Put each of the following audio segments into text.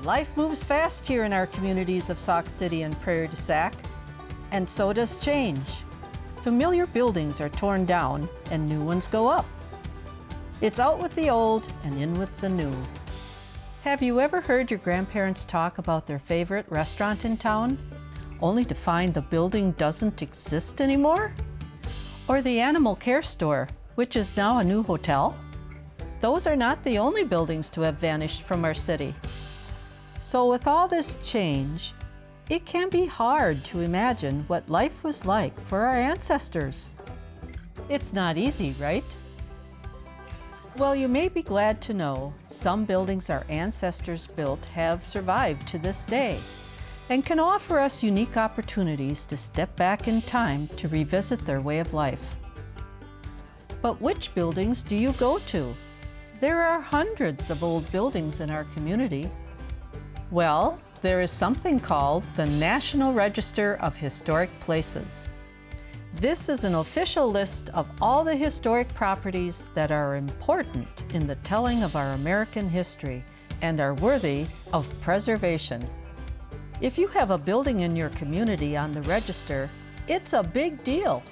Life moves fast here in our communities of Sauk City and Prairie du Sac, and so does change. Familiar buildings are torn down and new ones go up. It's out with the old and in with the new. Have you ever heard your grandparents talk about their favorite restaurant in town, only to find the building doesn't exist anymore? Or the animal care store, which is now a new hotel? Those are not the only buildings to have vanished from our city. So with all this change, it can be hard to imagine what life was like for our ancestors. It's not easy, right? Well, you may be glad to know some buildings our ancestors built have survived to this day and can offer us unique opportunities to step back in time to revisit their way of life. But which buildings do you go to? There are hundreds of old buildings in our community. Well, there is something called the National Register of Historic Places. This is an official list of all the historic properties that are important in the telling of our American history and are worthy of preservation. If you have a building in your community on the register, it's a big deal.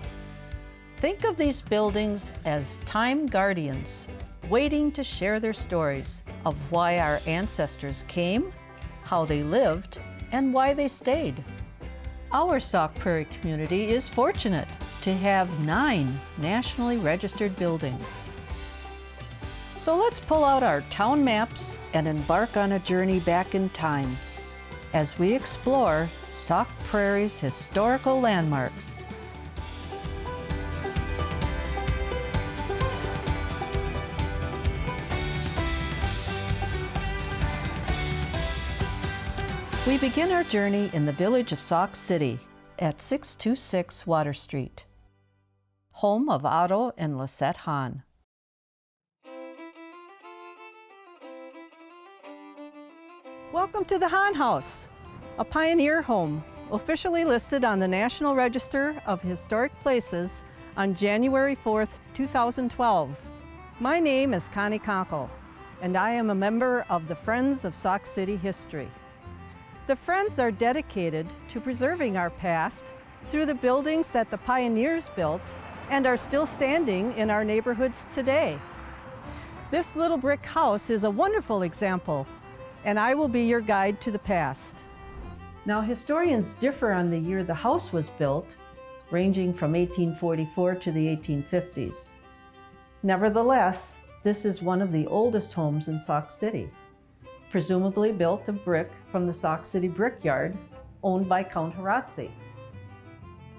Think of these buildings as time guardians, waiting to share their stories of why our ancestors came, how they lived, and why they stayed. Our Sauk Prairie community is fortunate to have 9 nationally registered buildings. So let's pull out our town maps and embark on a journey back in time as we explore Sauk Prairie's historical landmarks. We begin our journey in the village of Sauk City at 626 Water Street, home of Otto and Lisette Hahn. Welcome to the Hahn House, a pioneer home officially listed on the National Register of Historic Places on January 4th, 2012. My name is Connie Conkle, and I am a member of the Friends of Sauk City History. The Friends are dedicated to preserving our past through the buildings that the pioneers built and are still standing in our neighborhoods today. This little brick house is a wonderful example, and I will be your guide to the past. Now, historians differ on the year the house was built, ranging from 1844 to the 1850s. Nevertheless, this is one of the oldest homes in Sauk City, presumably built of brick from the Sauk City Brickyard, owned by Count Halasz.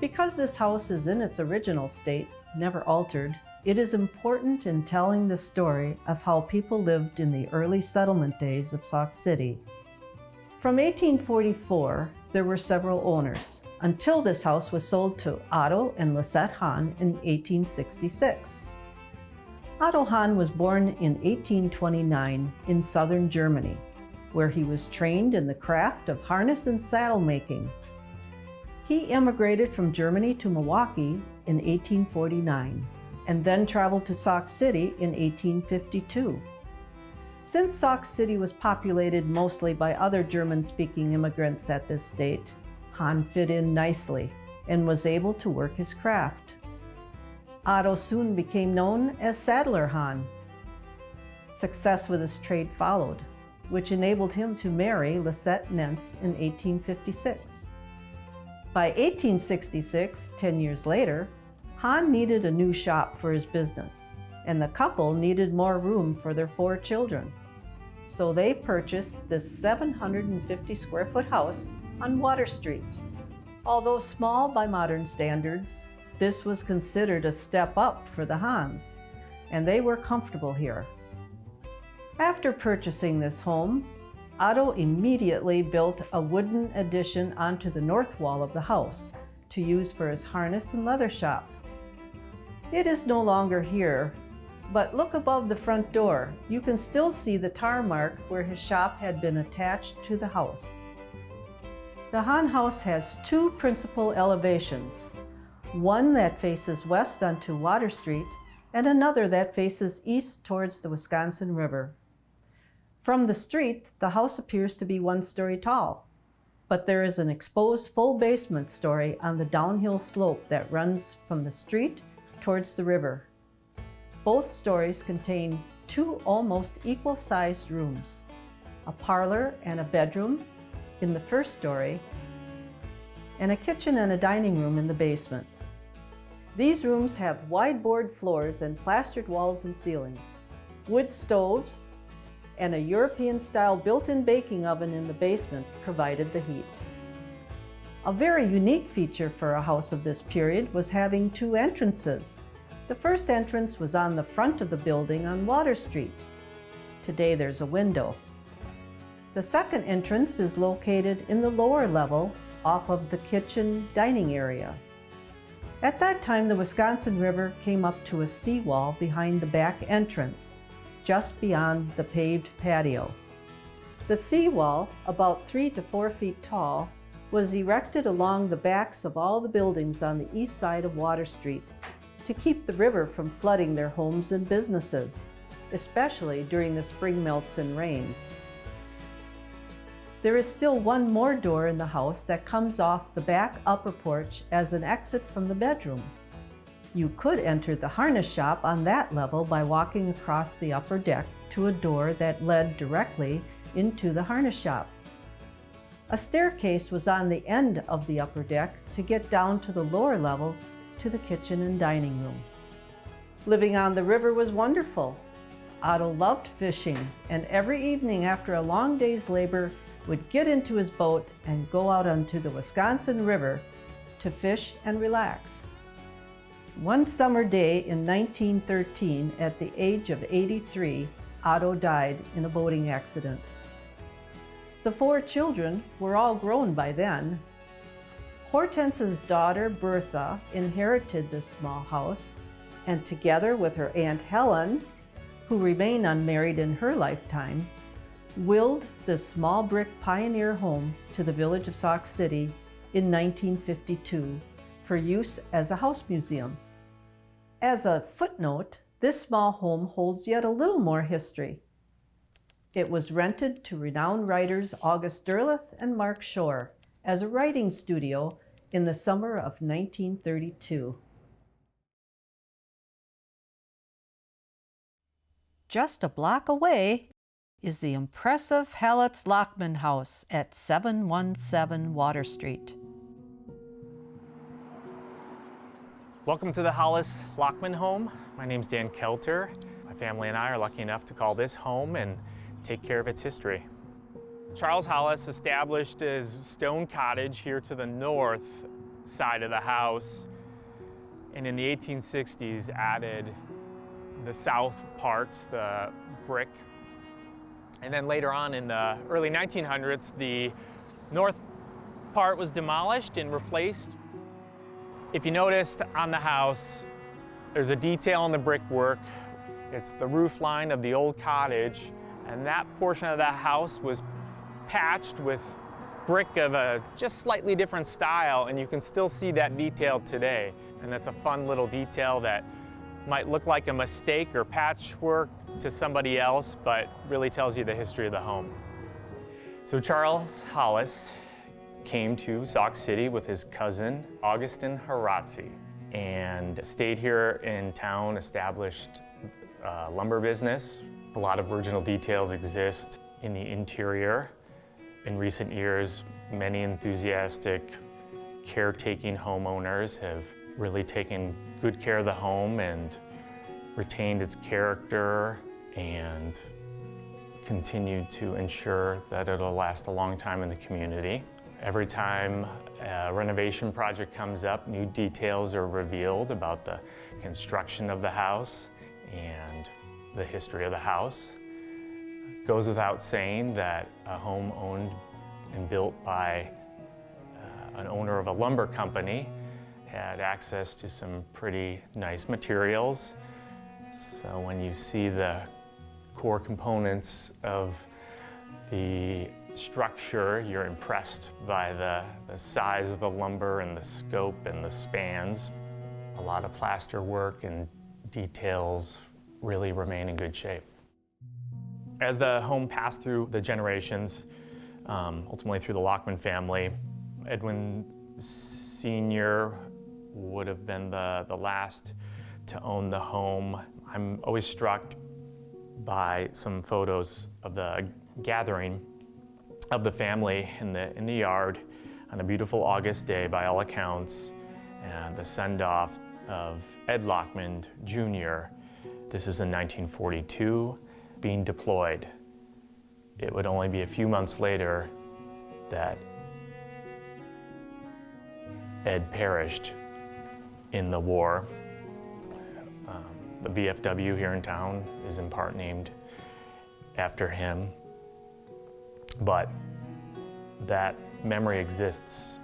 Because this house is in its original state, never altered, it is important in telling the story of how people lived in the early settlement days of Sauk City. From 1844, there were several owners, until this house was sold to Otto and Lisette Hahn in 1866. Otto Hahn was born in 1829 in southern Germany, where he was trained in the craft of harness and saddle making. He immigrated from Germany to Milwaukee in 1849 and then traveled to Sauk City in 1852. Since Sauk City was populated mostly by other German-speaking immigrants at this date, Hahn fit in nicely and was able to work his craft. Otto soon became known as Saddler Hahn. Success with his trade followed, which enabled him to marry Lisette Nentz in 1856. By 1866, 10 years later, Hahn needed a new shop for his business, and the couple needed more room for their 4 children. So they purchased this 750 square foot house on Water Street. Although small by modern standards, this was considered a step up for the Hahns, and they were comfortable here. After purchasing this home, Otto immediately built a wooden addition onto the north wall of the house to use for his harness and leather shop. It is no longer here, but look above the front door. You can still see the tar mark where his shop had been attached to the house. The Hahn House has 2 principal elevations, one that faces west onto Water Street and another that faces east towards the Wisconsin River. From the street, the house appears to be 1 story tall, but there is an exposed full basement story on the downhill slope that runs from the street towards the river. Both stories contain 2 almost equal-sized rooms, a parlor and a bedroom in the first story, and a kitchen and a dining room in the basement. These rooms have wide board floors and plastered walls and ceilings, wood stoves, and a European-style built-in baking oven in the basement provided the heat. A very unique feature for a house of this period was having 2 entrances. The first entrance was on the front of the building on Water Street. Today there's a window. The second entrance is located in the lower level off of the kitchen dining area. At that time, the Wisconsin River came up to a seawall behind the back entrance, just beyond the paved patio. The seawall, about 3 to 4 feet tall, was erected along the backs of all the buildings on the east side of Water Street to keep the river from flooding their homes and businesses, especially during the spring melts and rains. There is still 1 more door in the house that comes off the back upper porch as an exit from the bedroom. You could enter the harness shop on that level by walking across the upper deck to a door that led directly into the harness shop. A staircase was on the end of the upper deck to get down to the lower level to the kitchen and dining room. Living on the river was wonderful. Otto loved fishing, and every evening after a long day's labor would get into his boat and go out onto the Wisconsin River to fish and relax. One summer day in 1913, at the age of 83, Otto died in a boating accident. The 4 children were all grown by then. Hortense's daughter, Bertha, inherited this small house, and together with her Aunt Helen, who remained unmarried in her lifetime, willed this small brick pioneer home to the village of Sauk City in 1952 for use as a house museum. As a footnote, this small home holds yet a little more history. It was rented to renowned writers August Derleth and Mark Shore as a writing studio in the summer of 1932. Just a block away is the impressive Halasz Lachmund House at 717 Water Street. Welcome to the Halasz Lachmund home. My name's Dan Kelter. My family and I are lucky enough to call this home and take care of its history. Charles Halasz established his stone cottage here to the north side of the house, and in the 1860s added the south part, the brick. And then later on in the early 1900s, the north part was demolished and replaced. If you noticed on the house, there's a detail in the brickwork. It's the roof line of the old cottage, and that portion of that house was patched with brick of a just slightly different style, and you can still see that detail today. And that's a fun little detail that might look like a mistake or patchwork to somebody else, but really tells you the history of the home. So Charles Halasz came to Sauk City with his cousin, Augustin Harazzi, and stayed here in town, established a lumber business. A lot of original details exist in the interior. In recent years, many enthusiastic, caretaking homeowners have really taken good care of the home and retained its character and continued to ensure that it'll last a long time in the community. Every time a renovation project comes up, new details are revealed about the construction of the house and the history of the house. It goes without saying that a home owned and built by an owner of a lumber company had access to some pretty nice materials. So when you see the core components of the structure, you're impressed by the size of the lumber and the scope and the spans. A lot of plaster work and details really remain in good shape. As the home passed through the generations, ultimately through the Lachmund family, Edwin Sr. would have been the last to own the home. I'm always struck by some photos of the gathering of the family in the yard on a beautiful August day by all accounts, and the send-off of Ed Lachmund Jr. This is in 1942, being deployed. It would only be a few months later that Ed perished in the war. The VFW here in town is in part named after him, but that memory exists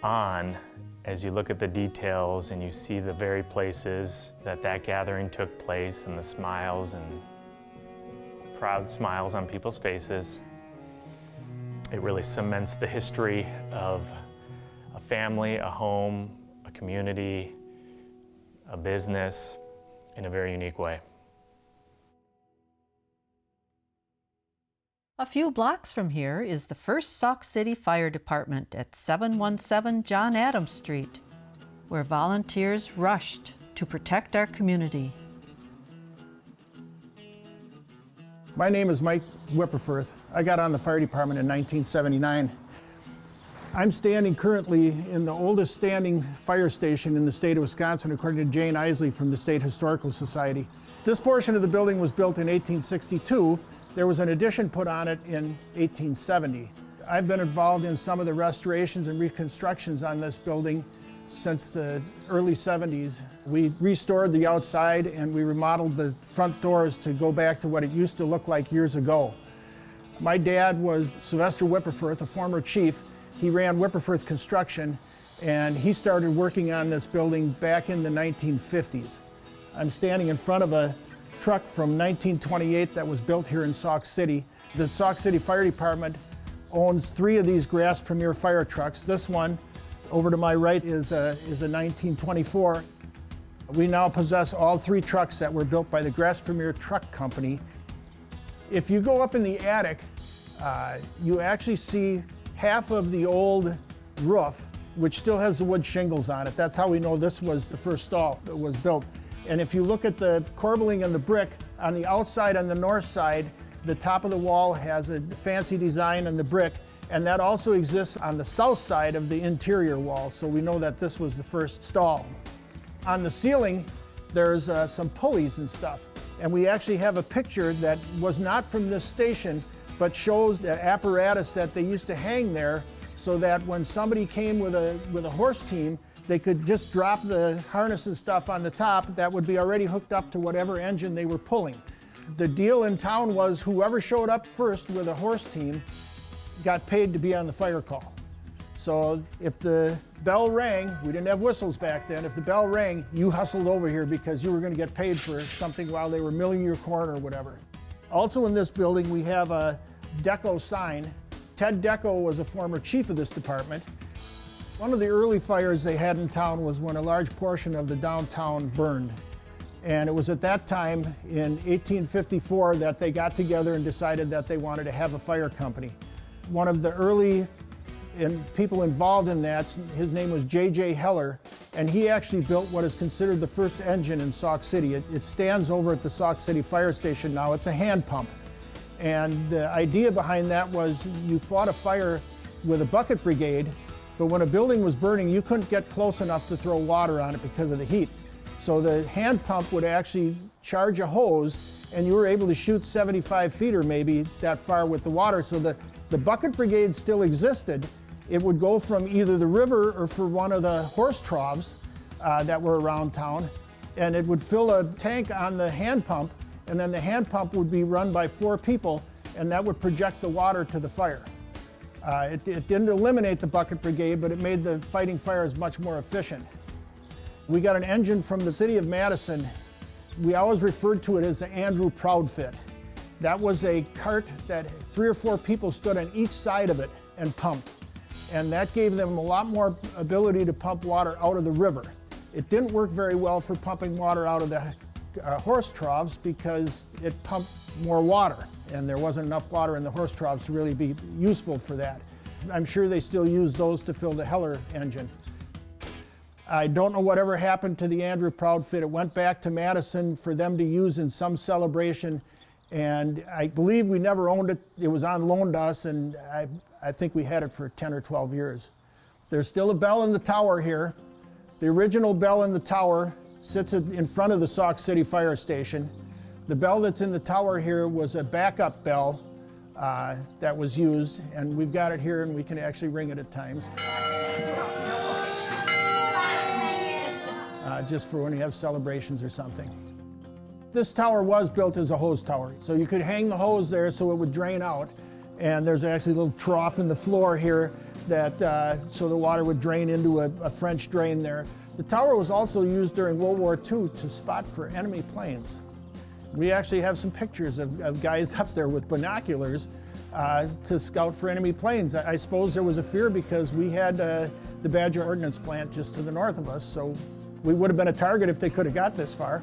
on as you look at the details and you see the very places that gathering took place and the smiles and proud smiles on people's faces. It really cements the history of a family, a home, a community, a business in a very unique way. A few blocks from here is the First Sauk City Fire Department at 717 John Adams Street, where volunteers rushed to protect our community. My name is Mike Whipperforth. I got on the fire department in 1979. I'm standing currently in the oldest standing fire station in the state of Wisconsin, according to Jane Isley from the State Historical Society. This portion of the building was built in 1862. There was an addition put on it in 1870. I've been involved in some of the restorations and reconstructions on this building since the early 70s. We restored the outside and we remodeled the front doors to go back to what it used to look like years ago. My dad was Sylvester Whipperforth, a former chief. He ran Whipperforth Construction, and he started working on this building back in the 1950s. I'm standing in front of a truck from 1928 that was built here in Sauk City. The Sauk City Fire Department owns 3 of these Grass Premier fire trucks. This one over to my right is a 1924. We now possess all 3 trucks that were built by the Grass Premier Truck Company. If you go up in the attic, you actually see half of the old roof, which still has the wood shingles on it. That's how we know this was the first stall that was built. And if you look at the corbelling and the brick, on the outside, on the north side, the top of the wall has a fancy design on the brick, and that also exists on the south side of the interior wall, so we know that this was the first stall. On the ceiling, there's some pulleys and stuff, and we actually have a picture that was not from this station, but shows the apparatus that they used to hang there so that when somebody came with a horse team, they could just drop the harness and stuff on the top that would be already hooked up to whatever engine they were pulling. The deal in town was whoever showed up first with a horse team got paid to be on the fire call. So if the bell rang, we didn't have whistles back then, if the bell rang, you hustled over here because you were going to get paid for something while they were milling your corn or whatever. Also in this building, we have a Deco sign. Ted Deco was a former chief of this department. One of the early fires they had in town was when a large portion of the downtown burned. And it was at that time in 1854 that they got together and decided that they wanted to have a fire company. One of the early people involved in that, his name was J.J. Heller, and he actually built what is considered the first engine in Sauk City. It stands over at the Sauk City Fire Station now. It's a hand pump. And the idea behind that was you fought a fire with a bucket brigade, but when a building was burning, you couldn't get close enough to throw water on it because of the heat. So the hand pump would actually charge a hose, and you were able to shoot 75 feet or maybe that far with the water. So the bucket brigade still existed. It would go from either the river or for one of the horse troughs that were around town, and it would fill a tank on the hand pump, and then the hand pump would be run by 4 people, and that would project the water to the fire. It didn't eliminate the bucket brigade, but it made the fighting fires much more efficient. We got an engine from the city of Madison. We always referred to it as the Andrew Proudfit. That was a cart that 3 or 4 people stood on each side of it and pumped. And that gave them a lot more ability to pump water out of the river. It didn't work very well for pumping water out of the horse troughs because it pumped more water, and there wasn't enough water in the horse troughs to really be useful for that. I'm sure they still use those to fill the Heller engine. I don't know whatever happened to the Andrew Proudfit. It went back to Madison for them to use in some celebration, and I believe we never owned it. It was on loan to us, and I think we had it for 10 or 12 years. There's still a bell in the tower here. The original bell in the tower sits in front of the Sauk City Fire Station. The bell that's in the tower here was a backup bell that was used, and we've got it here and we can actually ring it at times. Just for when you have celebrations or something. This tower was built as a hose tower, so you could hang the hose there so it would drain out, and there's actually a little trough in the floor here that so the water would drain into a French drain there. The tower was also used during World War II to spot for enemy planes. We actually have some pictures of guys up there with binoculars to scout for enemy planes. I suppose there was a fear because we had the Badger Ordnance Plant just to the north of us, so we would have been a target if they could have got this far.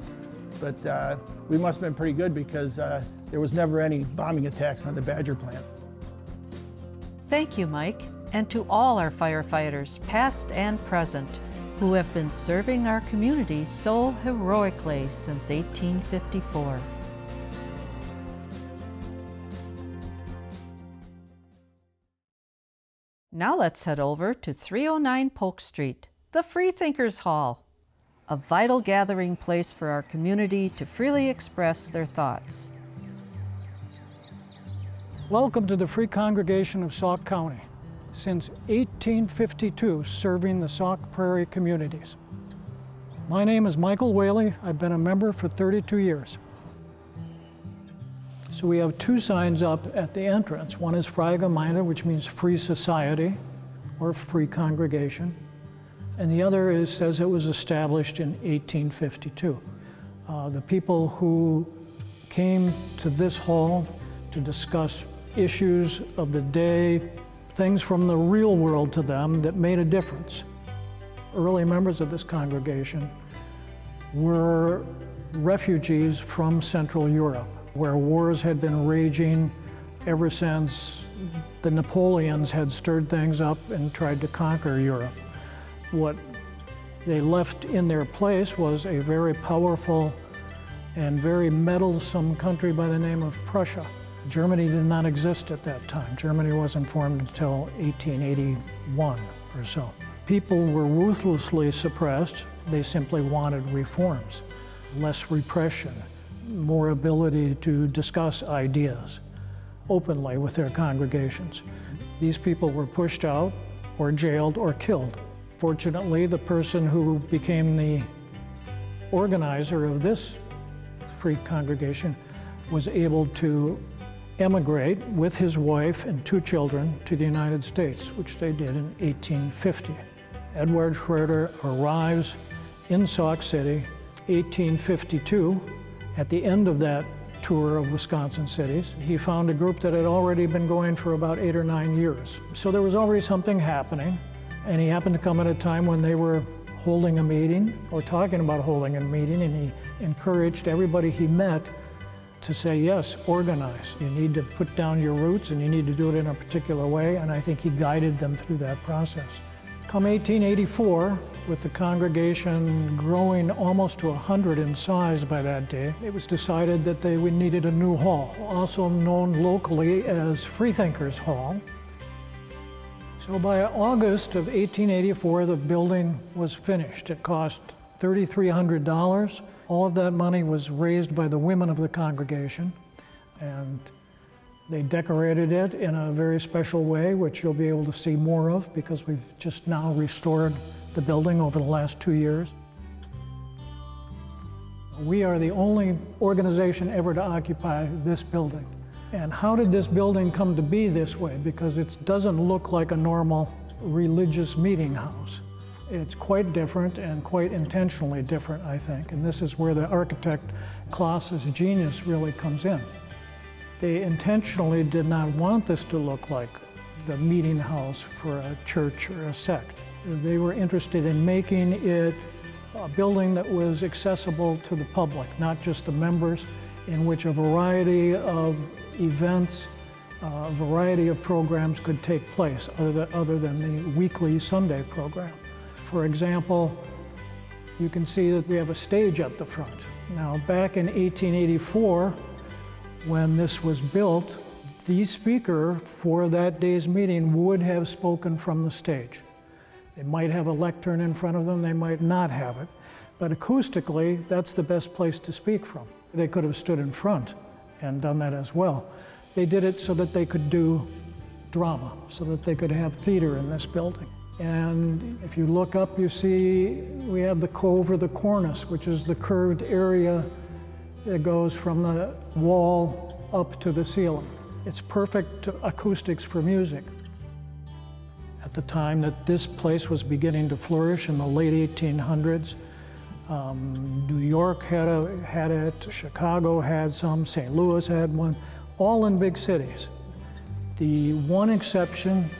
But we must have been pretty good because there was never any bombing attacks on the Badger plant. Thank you, Mike, and to all our firefighters, past and present, who have been serving our community so heroically since 1854. Now let's head over to 309 Polk Street, the Freethinkers Hall, a vital gathering place for our community to freely express their thoughts. Welcome to the Free Congregation of Sauk County. Since 1852, serving the Sauk Prairie communities. My name is Michael Whaley. I've been a member for 32 years. So we have two signs up at the entrance. One is Freiga Minda, which means Free Society or Free Congregation. And the other says it was established in 1852. The people who came to this hall to discuss issues of the day, things from the real world to them that made a difference. Early members of this congregation were refugees from Central Europe, where wars had been raging ever since the Napoleons had stirred things up and tried to conquer Europe. What they left in their place was a very powerful and very meddlesome country by the name of Prussia. Germany did not exist at that time. Germany wasn't formed until 1881 or so. People were ruthlessly suppressed. They simply wanted reforms, less repression, more ability to discuss ideas openly with their congregations. These people were pushed out or jailed or killed. Fortunately, the person who became the organizer of this free congregation was able to emigrate with his wife and two children to the United States, which they did in 1850. Edward Schroeder arrives in Sauk City, 1852. At the end of that tour of Wisconsin cities, he found a group that had already been going for about 8 or 9 years. So there was already something happening, and he happened to come at a time when they were holding a meeting or talking about holding a meeting, and he encouraged everybody he met to say, yes, organize. You need to put down your roots and you need to do it in a particular way, and I think he guided them through that process. Come 1884, with the congregation growing almost to 100 in size by that day, it was decided that they needed a new hall, also known locally as Freethinkers Hall. So by August of 1884, the building was finished. It cost $3,300. All of that money was raised by the women of the congregation, and they decorated it in a very special way, which you'll be able to see more of because we've just now restored the building over the last 2 years. We are the only organization ever to occupy this building. And how did this building come to be this way? Because it doesn't look like a normal religious meeting house. It's quite different and quite intentionally different, I think. And this is where the architect Claus's genius really comes in. They intentionally did not want this to look like the meeting house for a church or a sect. They were interested in making it a building that was accessible to the public, not just the members, in which a variety of events, a variety of programs could take place other than the weekly Sunday program. For example, you can see that we have a stage at the front. Now, back in 1884, when this was built, the speaker for that day's meeting would have spoken from the stage. They might have a lectern in front of them, they might not have it, but acoustically, that's the best place to speak from. They could have stood in front and done that as well. They did it so that they could do drama, so that they could have theater in this building. And if you look up, you see we have the cove or the cornice, which is the curved area that goes from the wall up to the ceiling. It's perfect acoustics for music. At the time that this place was beginning to flourish in the late 1800s, New York had it, Chicago had some, St. Louis had one, all in big cities. The one exception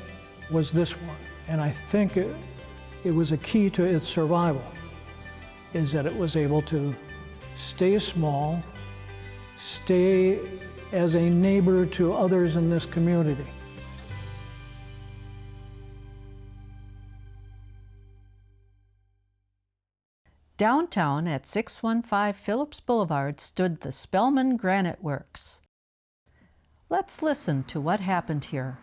was this one, and I think it was a key to its survival, is that it was able to stay small, stay as a neighbor to others in this community. Downtown at 615 Phillips Boulevard stood the Spellman Granite Works. Let's listen to what happened here.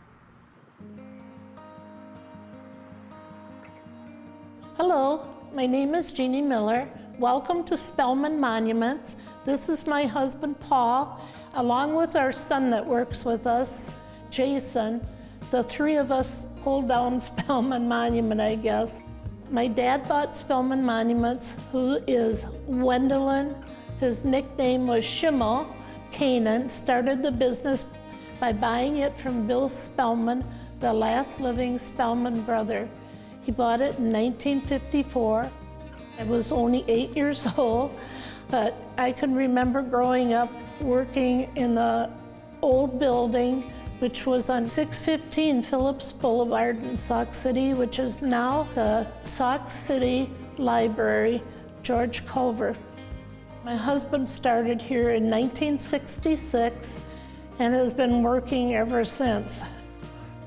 Hello, my name is Jeannie Miller. Welcome to Spellman Monuments. This is my husband Paul, along with our son that works with us, Jason. The three of us hold down Spellman Monument, I guess. My dad bought Spellman Monuments, who is Wendelin. His nickname was Schimmel. Canaan started the business by buying it from Bill Spellman, the last living Spellman brother. He bought it in 1954. I was only 8 years old, but I can remember growing up working in the old building, which was on 615 Phillips Boulevard in Sauk City, which is now the Sauk City Library, George Culver. My husband started here in 1966 and has been working ever since.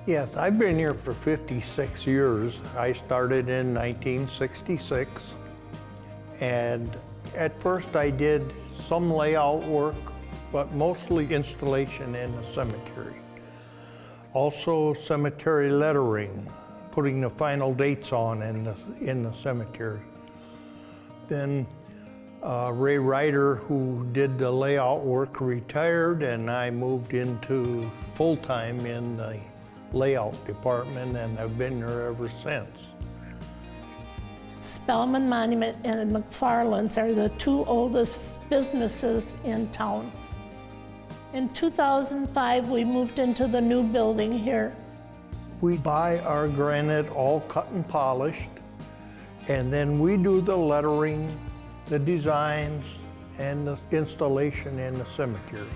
Yes, I've been here for 56 years. I started in 1966, and at first I did some layout work, but mostly installation in the cemetery. Also cemetery lettering, putting the final dates on in the cemetery. Then Ray Ryder, who did the layout work, retired, and I moved into full-time in the layout department, and I've been there ever since. Spellman Monument and McFarland's are the two oldest businesses in town. In 2005, we moved into the new building here. We buy our granite all cut and polished, and then we do the lettering, the designs, and the installation in the cemetery.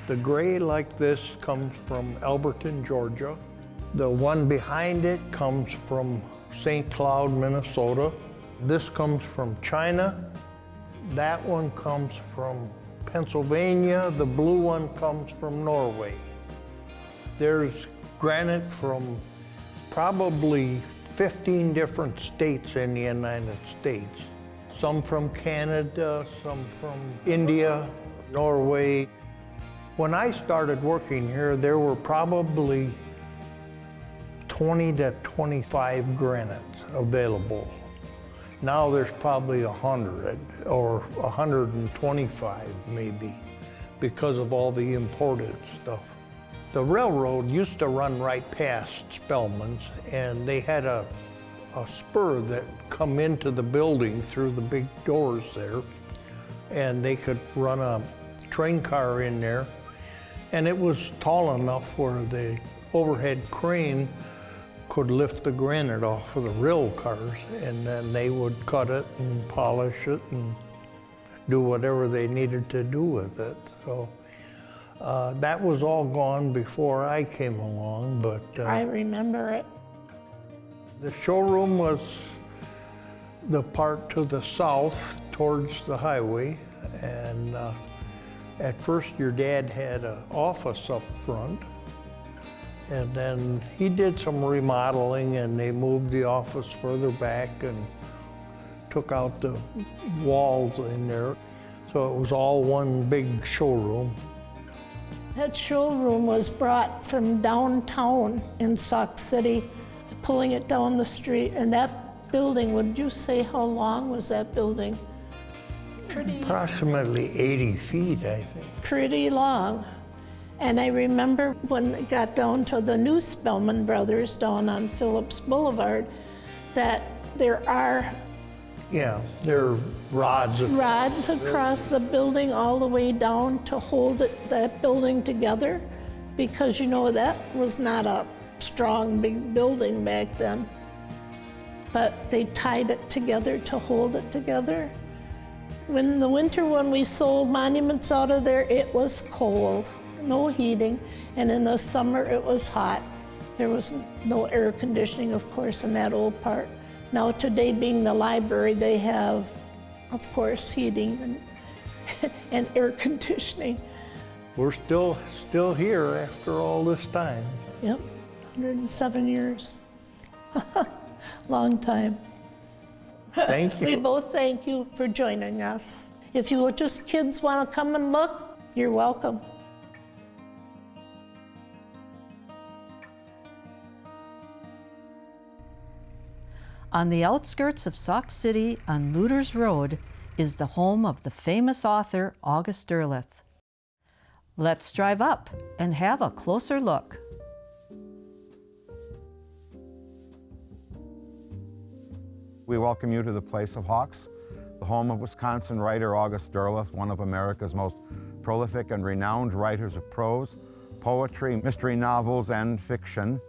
The gray like this comes from Alberton, Georgia. The one behind it comes from St. Cloud, Minnesota. This comes from China. That one comes from Pennsylvania. The blue one comes from Norway. There's granite from probably 15 different states in the United States. Some from Canada, some from India, Norway. When I started working here, there were probably 20 to 25 granites available. Now there's probably 100 or 125 maybe, because of all the imported stuff. The railroad used to run right past Spellman's, and they had a spur that come into the building through the big doors there, and they could run a train car in there, and it was tall enough where the overhead crane could lift the granite off of the rail cars, and then they would cut it and polish it and do whatever they needed to do with it. So that was all gone before I came along, but I remember it. the showroom was the part to the south towards the highway. And at first your dad had an office up front. And then he did some remodeling and they moved the office further back and took out the walls in there. So it was all one big showroom. That showroom was brought from downtown in Sauk City, pulling it down the street. And that building, would you say how long was that building? Approximately 80 feet, I think. Pretty long. And I remember when it got down to the new Spellman brothers down on Phillips Boulevard, that there are Yeah, there are rods. rods across the building all the way down to hold that building together, because you know that was not a strong big building back then. But they tied it together to hold it together. When the winter when we sold monuments out of there, it was cold, no heating, and in the summer it was hot. There was no air conditioning, of course, in that old part. Now today, being the library, they have, of course, heating and air conditioning. We're still here after all this time. Yep, 107 years. Long time. Thank We you. both thank you for joining us. If you just kids want to come and look, you're welcome. On the outskirts of Sauk City on Looters Road is the home of the famous author August Derleth. Let's drive up and have a closer look. We welcome you to the place of Hawks, the home of Wisconsin writer August Derleth, one of America's most prolific and renowned writers of prose, poetry, mystery novels, and fiction,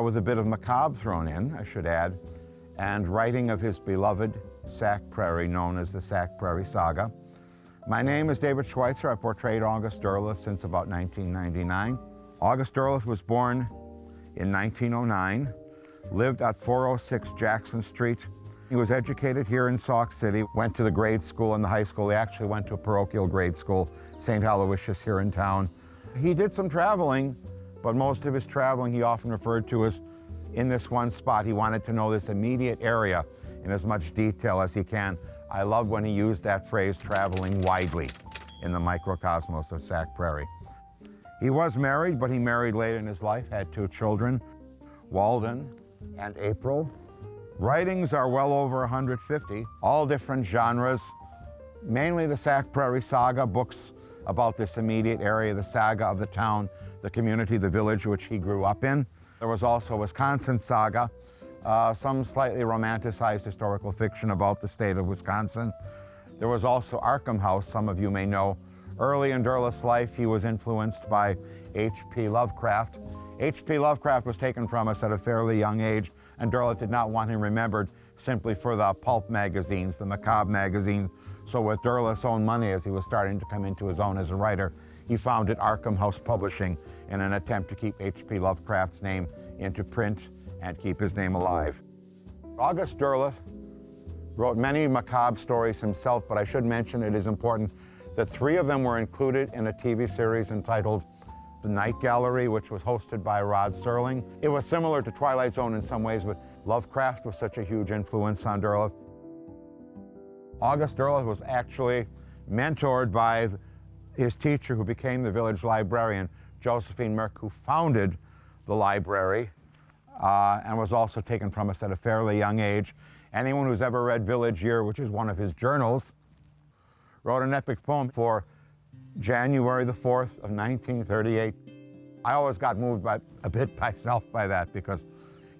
with a bit of macabre thrown in, I should add, and writing of his beloved Sauk Prairie, known as the Sauk Prairie Saga. My name is David Schweitzer. I've portrayed August Derleth since about 1999. August Derleth was born in 1909, lived at 406 Jackson Street. He was educated here in Sauk City, went to the grade school and the high school. He actually went to a parochial grade school, St. Aloysius, here in town. He did some traveling, but most of his traveling he often referred to as in this one spot. He wanted to know this immediate area in as much detail as he can. I love when he used that phrase, traveling widely, in the microcosmos of Sauk Prairie. He was married, but he married late in his life, had 2 children, Walden and April. Writings are well over 150, all different genres, mainly the Sauk Prairie Saga, books about this immediate area, the saga of the town, the community, the village which he grew up in. There was also Wisconsin Saga, some slightly romanticized historical fiction about the state of Wisconsin. There was also Hahn House, some of you may know. Early in Derleth's life, he was influenced by H.P. Lovecraft. H.P. Lovecraft was taken from us at a fairly young age, and Derleth did not want him remembered simply for the pulp magazines, the macabre magazines. So with Derleth's own money, as he was starting to come into his own as a writer, he founded Hahn House Publishing in an attempt to keep H.P. Lovecraft's name into print and keep his name alive. August Derleth wrote many macabre stories himself, but I should mention it is important that 3 of them were included in a TV series entitled The Night Gallery, which was hosted by Rod Serling. It was similar to Twilight Zone in some ways, but Lovecraft was such a huge influence on Derleth. August Derleth was actually mentored by his teacher, who became the village librarian, Josephine Merck, who founded the library and was also taken from us at a fairly young age. Anyone who's ever read Village Year, which is one of his journals, wrote an epic poem for January the 4th of 1938. I always got moved a bit myself by that, because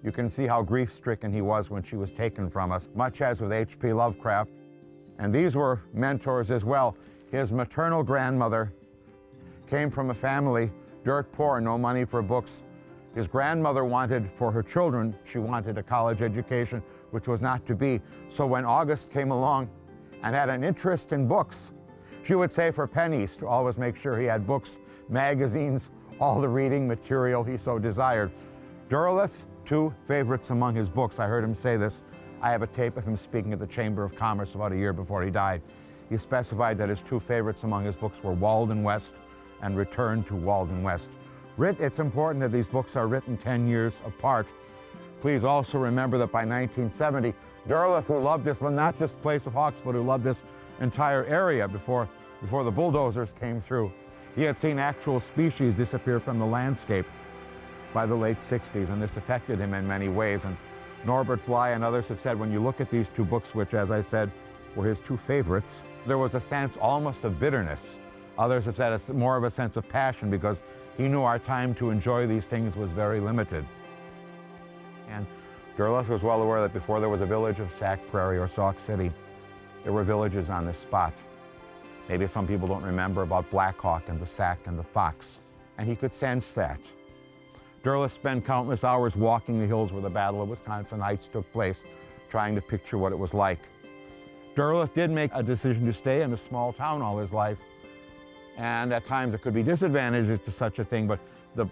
you can see how grief-stricken he was when she was taken from us, much as with H.P. Lovecraft. And these were mentors as well. His maternal grandmother came from a family dirt poor, no money for books. His grandmother wanted for her children, she wanted a college education, which was not to be. So when August came along and had an interest in books, she would save her pennies to always make sure he had books, magazines, all the reading material he so desired. Derleth's 2 favorites among his books, I heard him say this, I have a tape of him speaking at the Chamber of Commerce about a year before he died. He specified that his two favorites among his books were Walden West and Return to Walden West. It's important that these books are written 10 years apart. Please also remember that by 1970, Derleth, who loved this, not just place of Hawks, but who loved this entire area before the bulldozers came through, he had seen actual species disappear from the landscape by the late 60s, and this affected him in many ways. And Norbert Bly and others have said when you look at these two books, which, as I said, were his two favorites, there was a sense almost of bitterness. Others have said it's more of a sense of passion because he knew our time to enjoy these things was very limited. And Derleth was well aware that before there was a village of Sauk Prairie or Sauk City, there were villages on this spot. Maybe some people don't remember about Black Hawk and the Sac and the Fox, and he could sense that. Derleth spent countless hours walking the hills where the Battle of Wisconsin Heights took place, trying to picture what it was like. Derleth did make a decision to stay in a small town all his life, and at times there could be disadvantages to such a thing, but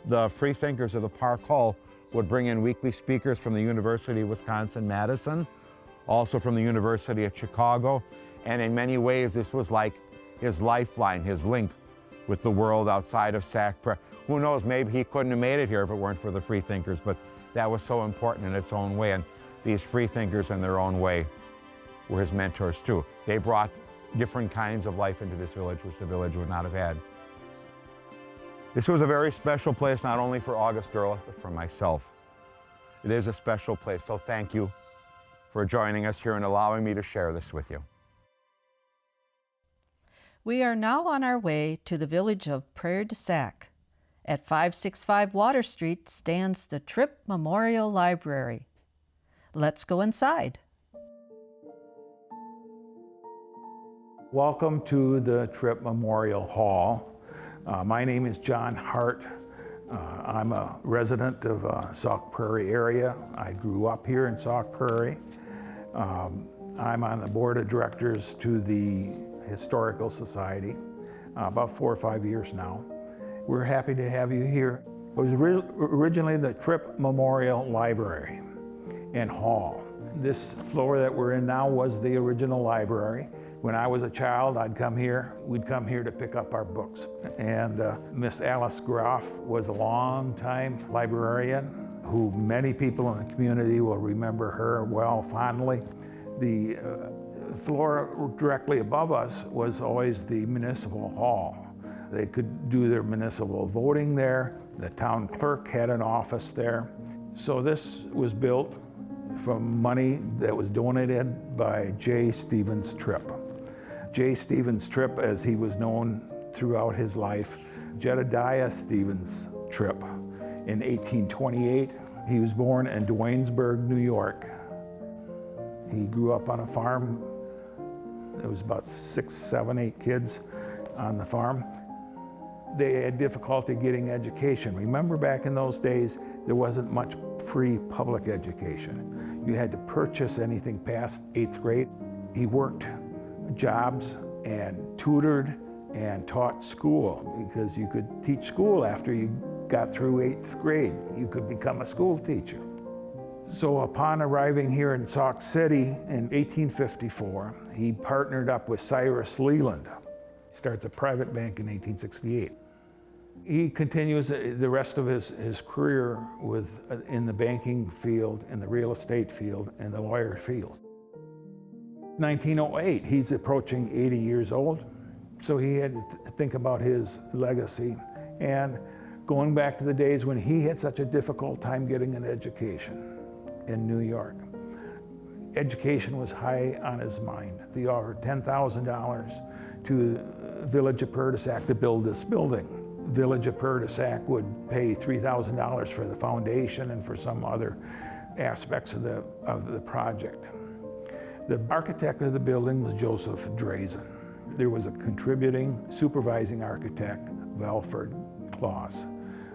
the free thinkers of the Park Hall would bring in weekly speakers from the University of Wisconsin-Madison, also from the University of Chicago, and in many ways this was like his lifeline, his link with the world outside of Sauk Prairie. Who knows, maybe he couldn't have made it here if it weren't for the free thinkers, but that was so important in its own way, and these free thinkers in their own way were his mentors too. They brought different kinds of life into this village, which the village would not have had. This was a very special place, not only for August Derleth, but for myself. It is a special place, so thank you for joining us here and allowing me to share this with you. We are now on our way to the village of Prairie du Sac. At 565 Water Street stands the Tripp Memorial Library. Let's go inside. Welcome to the Tripp Memorial Hall. My name is John Hart. I'm a resident of Sauk Prairie area. I grew up here in Sauk Prairie. I'm on the board of directors to the Historical Society, about 4 or 5 years now. We're happy to have you here. It was originally the Tripp Memorial Library and Hall. This floor that we're in now was the original library. When I was a child, we'd come here to pick up our books. And Miss Alice Groff was a long-time librarian who many people in the community will remember her well, fondly. The floor directly above us was always the municipal hall. They could do their municipal voting there. The town clerk had an office there. So this was built from money that was donated by J. Stevens Tripp. J. Stevens Tripp, as he was known throughout his life, Jedediah Stevens Tripp. In 1828, he was born in Duanesburg, New York. He grew up on a farm. There was about 6, 7, 8 kids on the farm. They had difficulty getting education. Remember back in those days, there wasn't much free public education. You had to purchase anything past 8th grade. He worked jobs and tutored and taught school because you could teach school after you got through 8th grade. You could become a school teacher. So upon arriving here in Sauk City in 1854, he partnered up with Cyrus Leland. He starts a private bank in 1868. He continues the rest of his career in the banking field, in the real estate field, and the lawyer field. 1908, he's approaching 80 years old, so he had to think about his legacy and going back to the days when he had such a difficult time getting an education in New York. Education was high on his mind. He offered $10,000 to the Village of Prairie du Sac to build this building. Village of Prairie du Sac would pay $3,000 for the foundation and for some other aspects of the project. The architect of the building was Joseph Drazen. There was a contributing supervising architect, Alfred Claus.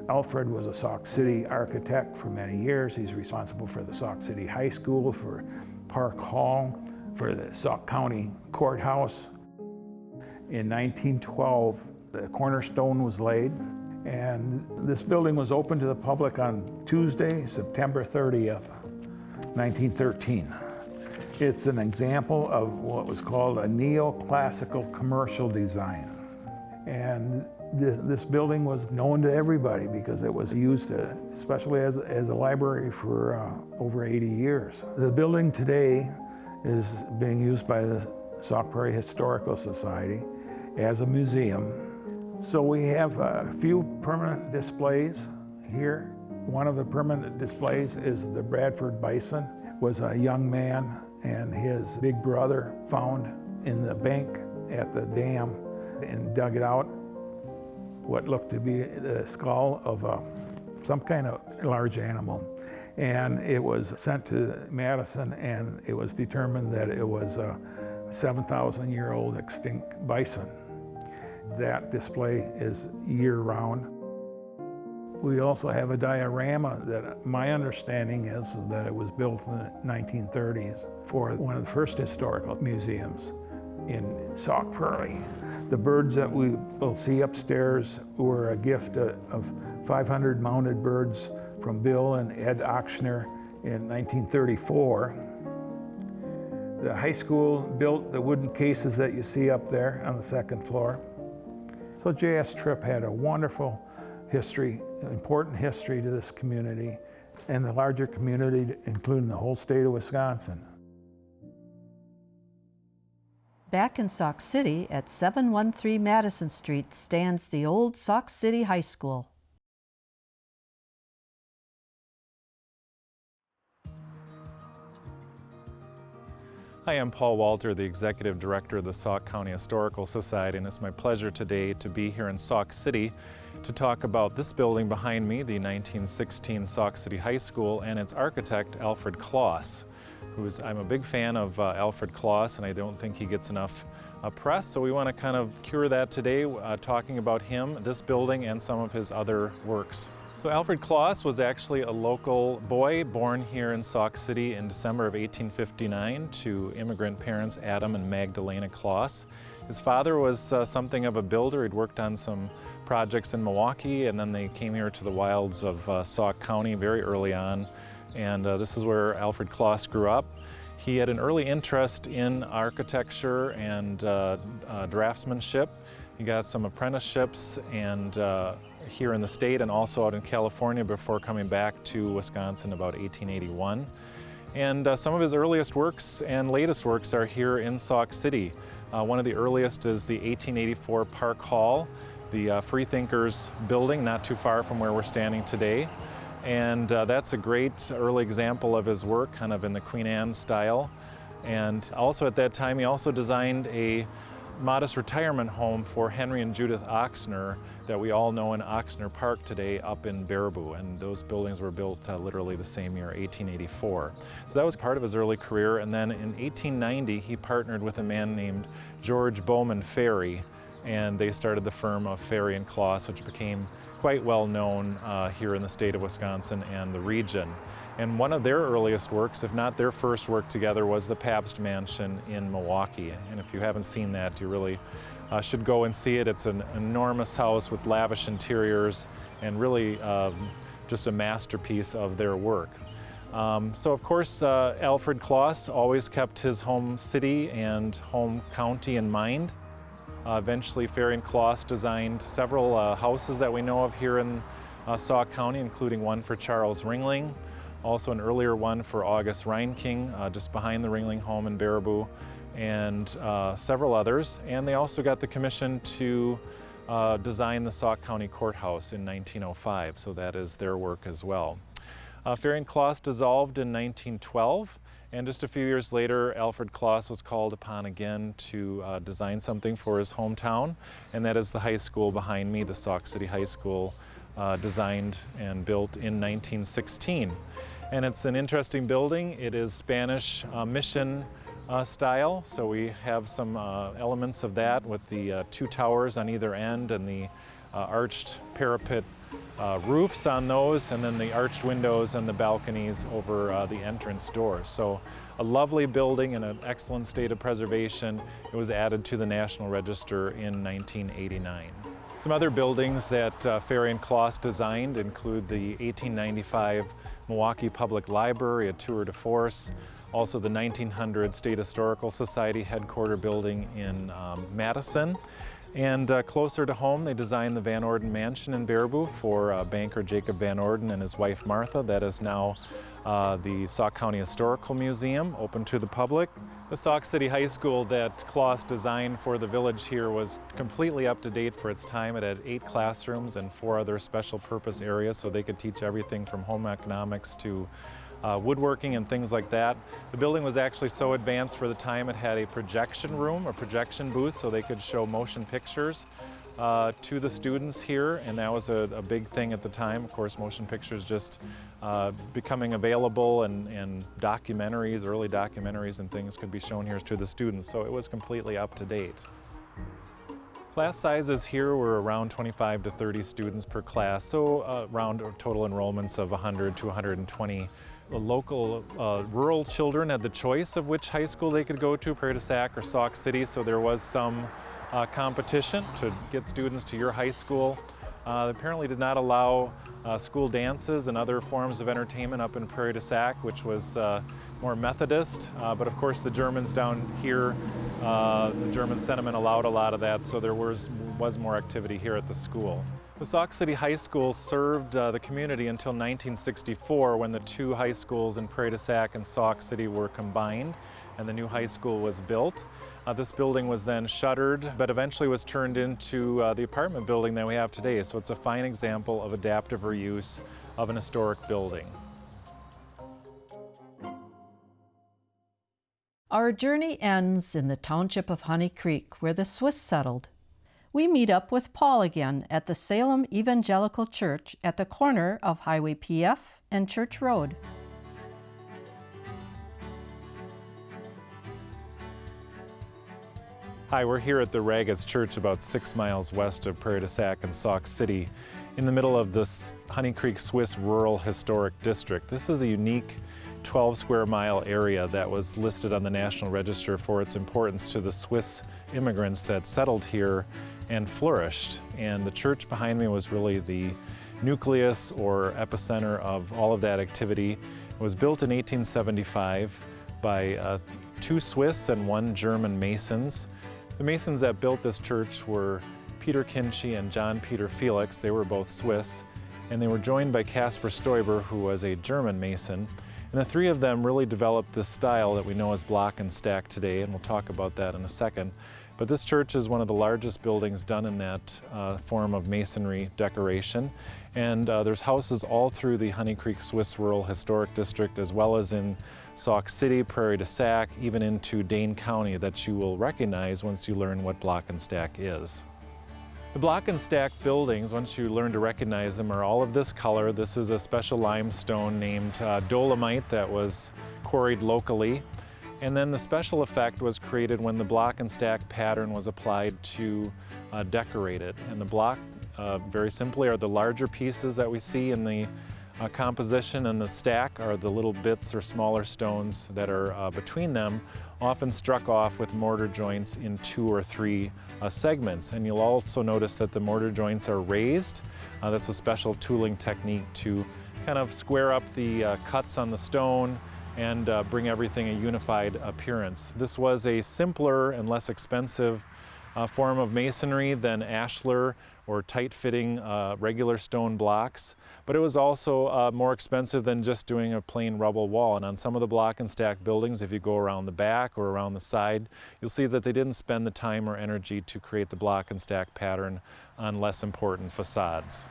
Alfred was a Sauk City architect for many years. He's responsible for the Sauk City High School, for Park Hall, for the Sauk County Courthouse. In 1912, the cornerstone was laid, and this building was opened to the public on Tuesday, September 30th, 1913. It's an example of what was called a neoclassical commercial design. And this building was known to everybody because it was used, especially as a library for over 80 years. The building today is being used by the Sauk Prairie Historical Society as a museum. So we have a few permanent displays here. One of the permanent displays is the Bradford bison. Was a young man and his big brother found in the bank at the dam and dug it out what looked to be the skull of some kind of large animal. And it was sent to Madison, and it was determined that it was a 7,000-year-old extinct bison. That display is year-round. We also have a diorama that my understanding is that it was built in the 1930s for one of the first historical museums in Sauk Prairie. The birds that we will see upstairs were a gift of 500 mounted birds from Bill and Ed Ochsner in 1934. The high school built the wooden cases that you see up there on the second floor. So J.S. Tripp had a wonderful history, important history to this community and the larger community, including the whole state of Wisconsin. Back in Sauk City at 713 Madison Street stands the old Sauk City High School. Hi, I'm Paul Walter, the Executive Director of the Sauk County Historical Society, and it's my pleasure today to be here in Sauk City to talk about this building behind me, the 1916 Sauk City High School, and its architect, Alfred Kloss. I'm a big fan of Alfred Kloss, and I don't think he gets enough press, so we want to kind of cure that today, talking about him, this building, and some of his other works. So Alfred Kloss was actually a local boy born here in Sauk City in December of 1859 to immigrant parents Adam and Magdalena Kloss. His father was something of a builder. He'd worked on some projects in Milwaukee, and then they came here to the wilds of Sauk County very early on. And this is where Alfred Kloss grew up. He had an early interest in architecture and draftsmanship. He got some apprenticeships and here in the state and also out in California before coming back to Wisconsin about 1881. And some of his earliest works and latest works are here in Sauk City. One of the earliest is the 1884 Park Hall, the Freethinkers building, not too far from where we're standing today. And that's a great early example of his work, kind of in the Queen Anne style. And also at that time, he also designed a modest retirement home for Henry and Judith Ochsner that we all know in Ochsner Park today up in Baraboo. And those buildings were built literally the same year, 1884. So that was part of his early career. And then in 1890, he partnered with a man named George Bowman Ferry, and they started the firm of Ferry and Kloss, which became quite well known here in the state of Wisconsin and the region. And one of their earliest works, if not their first work together, was the Pabst Mansion in Milwaukee. And if you haven't seen that, you really should go and see it. It's an enormous house with lavish interiors and really just a masterpiece of their work. So of course, Alfred Kloss always kept his home city and home county in mind. Eventually, Ferry and Kloss designed several houses that we know of here in Sauk County, including one for Charles Ringling, also an earlier one for August Reinking, just behind the Ringling home in Baraboo, and several others. And they also got the commission to design the Sauk County Courthouse in 1905, so that is their work as well. Ferry and Kloss dissolved in 1912. And just a few years later, Alfred Kloss was called upon again to design something for his hometown, and that is the high school behind me, the Sauk City High School, designed and built in 1916. And it's an interesting building. It is Spanish mission style, so we have some elements of that with the two towers on either end and the arched parapet roofs on those, and then the arched windows and the balconies over the entrance doors. So a lovely building in an excellent state of preservation. It was added to the National Register in 1989. Some other buildings that Ferry and Kloss designed include the 1895 Milwaukee Public Library, a tour de force, also the 1900 State Historical Society headquarter building in Madison. And closer to home, they designed the Van Orden Mansion in Baraboo for banker Jacob Van Orden and his wife Martha. That is now the Sauk County Historical Museum, open to the public. The Sauk City High School that Klaus designed for the village here was completely up to date for its time. It had 8 classrooms and 4 other special purpose areas, so they could teach everything from home economics to woodworking and things like that. The building was actually so advanced for the time it had a projection room, a projection booth, so they could show motion pictures to the students here, and that was a big thing at the time. Of course, motion pictures just becoming available, and documentaries, early documentaries and things could be shown here to the students, so it was completely up to date. Class sizes here were around 25 to 30 students per class, so around total enrollments of 100 to 120. The local rural children had the choice of which high school they could go to, Prairie du Sac or Sauk City, so there was some competition to get students to your high school. They apparently did not allow school dances and other forms of entertainment up in Prairie du Sac, which was more Methodist, but of course the Germans down here, the German sentiment allowed a lot of that, so there was more activity here at the school. The Sauk City High School served the community until 1964, when the 2 high schools in Prairie du Sac and Sauk City were combined and the new high school was built. This building was then shuttered, but eventually was turned into the apartment building that we have today. So it's a fine example of adaptive reuse of an historic building. Our journey ends in the township of Honey Creek, where the Swiss settled. We meet up with Paul again at the Salem Evangelical Church at the corner of Highway PF and Church Road. Hi, we're here at the Raggeds Church about 6 miles west of Prairie du Sac and Sauk City, in the middle of this Honey Creek Swiss Rural Historic District. This is a unique 12 square mile area that was listed on the National Register for its importance to the Swiss immigrants that settled here and flourished. And the church behind me was really the nucleus or epicenter of all of that activity. It was built in 1875 by 2 Swiss and 1 German masons. The masons that built this church were Peter Kinchy and John Peter Felix. They were both Swiss, and they were joined by Caspar Stoiber, who was a German mason. And the 3 of them really developed this style that we know as block and stack today, and we'll talk about that in a second. But this church is one of the largest buildings done in that form of masonry decoration. And there's houses all through the Honey Creek Swiss Rural Historic District, as well as in Sauk City, Prairie du Sac, even into Dane County, that you will recognize once you learn what block and stack is. The block and stack buildings, once you learn to recognize them, are all of this color. This is a special limestone named dolomite that was quarried locally. And then the special effect was created when the block and stack pattern was applied to decorate it. And the block, very simply, are the larger pieces that we see in the composition, and the stack are the little bits or smaller stones that are between them, often struck off with mortar joints in 2 or 3 segments. And you'll also notice that the mortar joints are raised. That's a special tooling technique to kind of square up the cuts on the stone and bring everything a unified appearance. This was a simpler and less expensive form of masonry than ashlar or tight-fitting regular stone blocks, but it was also more expensive than just doing a plain rubble wall. And on some of the block and stack buildings, if you go around the back or around the side, you'll see that they didn't spend the time or energy to create the block and stack pattern on less important facades.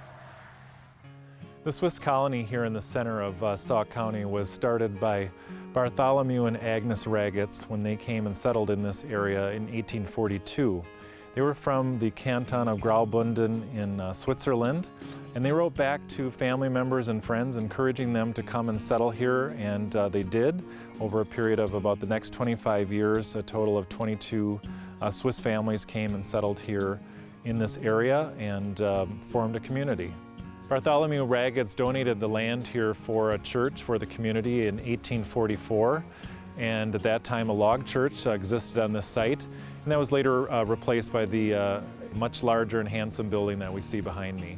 The Swiss colony here in the center of Sauk County was started by Bartholomew and Agnes Raggets when they came and settled in this area in 1842. They were from the canton of Graubünden in Switzerland, and they wrote back to family members and friends encouraging them to come and settle here, and they did. Over a period of about the next 25 years, a total of 22 Swiss families came and settled here in this area and formed a community. Bartholomew Raggets donated the land here for a church for the community in 1844, and at that time a log church existed on this site, and that was later replaced by the much larger and handsome building that we see behind me.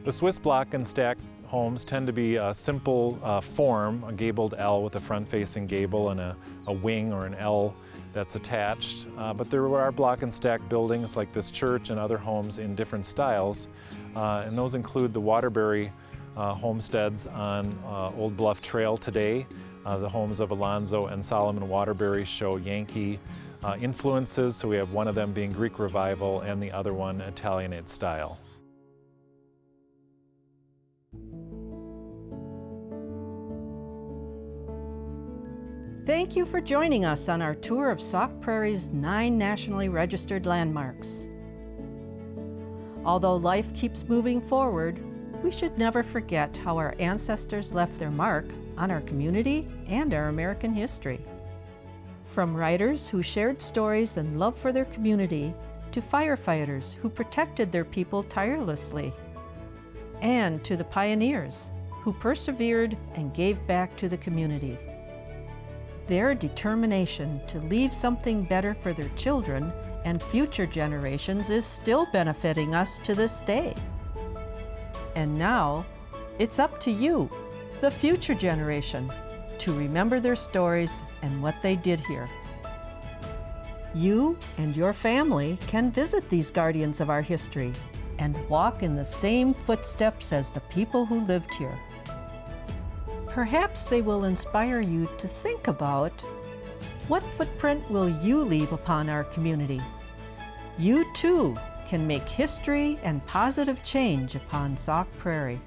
The Swiss block and stack homes tend to be a simple form, a gabled L with a front-facing gable and a wing or an L that's attached. But there are block and stack buildings like this church and other homes in different styles. And those include the Waterbury homesteads on Old Bluff Trail today. The homes of Alonzo and Solomon Waterbury show Yankee influences, so we have one of them being Greek Revival and the other one Italianate style. Thank you for joining us on our tour of Sauk Prairie's 9 nationally registered landmarks. Although life keeps moving forward, we should never forget how our ancestors left their mark on our community and our American history. From writers who shared stories and love for their community, to firefighters who protected their people tirelessly, and to the pioneers who persevered and gave back to the community. Their determination to leave something better for their children and future generations is still benefiting us to this day. And now, it's up to you, the future generation, to remember their stories and what they did here. You and your family can visit these guardians of our history and walk in the same footsteps as the people who lived here. Perhaps they will inspire you to think about, what footprint will you leave upon our community? You too can make history and positive change upon Sauk Prairie.